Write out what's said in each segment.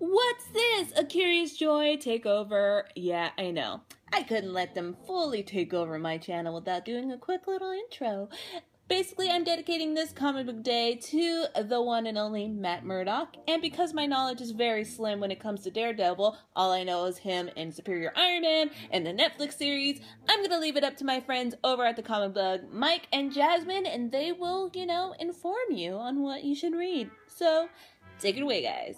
What's this? A Curiousjoi takeover? Yeah, I know. I couldn't let them fully take over my channel without doing a quick little intro. Basically, I'm dedicating this comic book day to the one and only Matt Murdock, and because my knowledge is very slim when it comes to Daredevil, all I know is him and Superior Iron Man and the Netflix series, I'm gonna leave it up to my friends over at the comic blog, Mike and Jasmine, and they will, inform you on what you should read. So, take it away, guys.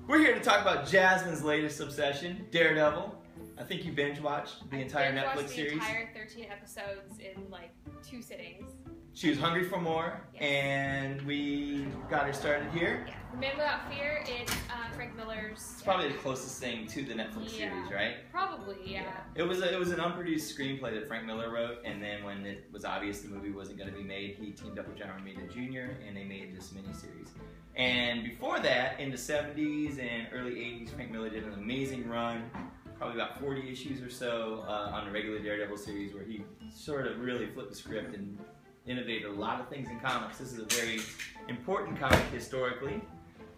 We're here to talk about Jasmine's latest obsession, Daredevil. I think you binge watched the entire Netflix series. The entire 13 episodes in like 2 sittings. She was hungry for more, yes. And we got her started here. Yeah. The Man Without Fear, it's Frank Miller's. It's probably the closest thing to the Netflix series, right? Probably, yeah. It was an unproduced screenplay that Frank Miller wrote, and then when it was obvious the movie wasn't going to be made, he teamed up with John Romita Jr. and they made this miniseries. And before that, in the 70s and early 80s, Frank Miller did an amazing run, probably about 40 issues or so on the regular Daredevil series, where he sort of really flipped the script and innovated a lot of things in comics. This is a very important comic historically.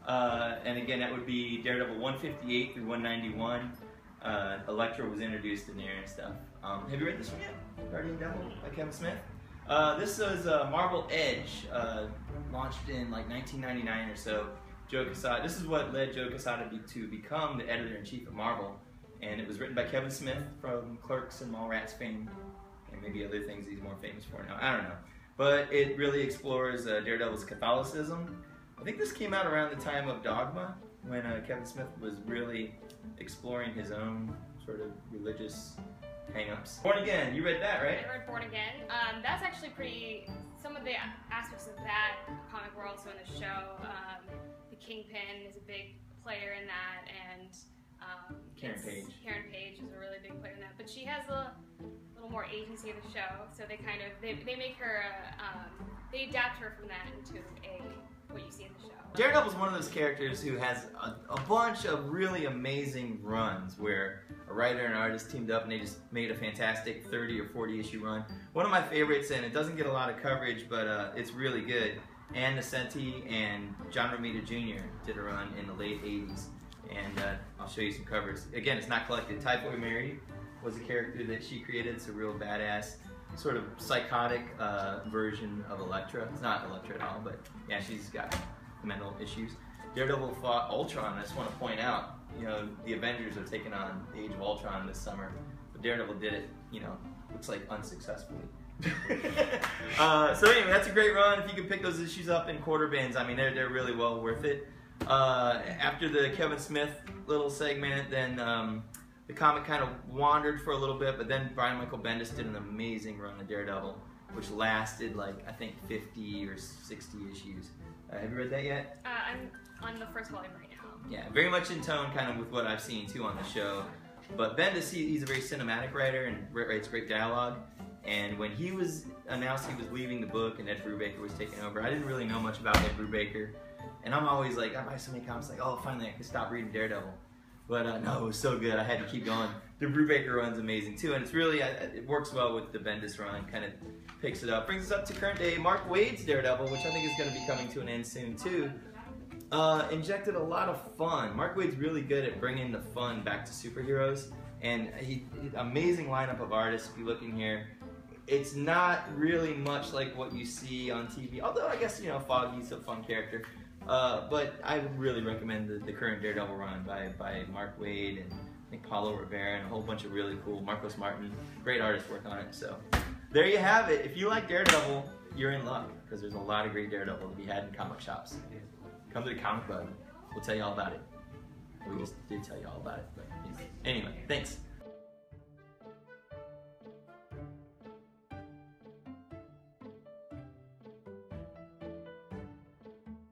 And again, that would be Daredevil 158 through 191. Elektra was introduced in there and stuff. Have you read this one yet? Guardian Devil by Kevin Smith? This was Marvel Edge, launched in like 1999 or so. Joe Quesada, this is what led Joe Quesada to become the editor-in-chief of Marvel. And it was written by Kevin Smith from Clerks and Mallrats fame, and maybe other things he's more famous for now. I don't know. But it really explores Daredevil's Catholicism. I think this came out around the time of Dogma, when Kevin Smith was really exploring his own sort of religious hang-ups. Born Again, you read that, right? I read Born Again. That's actually pretty, some of the aspects of that comic were also in the show. The Kingpin is a big player in that, and Karen Page is a really big player in that. But she has a little more agency in the show, so they kind of, they make her, they adapt her from that into what you see in the show. Daredevil's one of those characters who has a bunch of really amazing runs where a writer and artist teamed up and they just made a fantastic 30 or 40 issue run. One of my favorites, and it doesn't get a lot of coverage, but it's really good. Ann Nocenti and John Romita Jr. did a run in the late 80s, and I'll show you some covers. Again, it's not collected. Typhoid Mary was a character that she created. It's a real badass, sort of psychotic version of Elektra. It's not Elektra at all, but yeah, she's got mental issues. Daredevil fought Ultron. I just want to point out, the Avengers are taking on the Age of Ultron this summer, but Daredevil did it, looks like unsuccessfully. So anyway, that's a great run. If you can pick those issues up in quarter bins, I mean, they're really well worth it. After the Kevin Smith little segment, then the comic kind of wandered for a little bit, but then Brian Michael Bendis did an amazing run of Daredevil, which lasted like, I think 50 or 60 issues. Have you read that yet? I'm on the first volume right now. Yeah, very much in tone kind of with what I've seen too on the show. But Bendis, he's a very cinematic writer and writes great dialogue. And when he was announced he was leaving the book and Ed Brubaker was taking over, I didn't really know much about Ed Brubaker. And I'm always like, I buy so many comics, like, oh, finally I can stop reading Daredevil. But no, it was so good, I had to keep going. The Brubaker run's amazing too, and it's really, it works well with the Bendis run, kind of picks it up. Brings us up to current day. Mark Waid's Daredevil, which I think is going to be coming to an end soon too, injected a lot of fun. Mark Waid's really good at bringing the fun back to superheroes, and amazing lineup of artists. If you look in here, it's not really much like what you see on TV, although I guess, Foggy's a fun character. But I would really recommend the current Daredevil run by Mark Waid and I think Paulo Rivera and a whole bunch of really cool, Marcos Martin, great artists work on it. So there you have it. If you like Daredevil, you're in luck, because there's a lot of great Daredevil to be had in comic shops. Come to the comic bug. We'll tell you all about it. We just did tell you all about it. But anyway, thanks.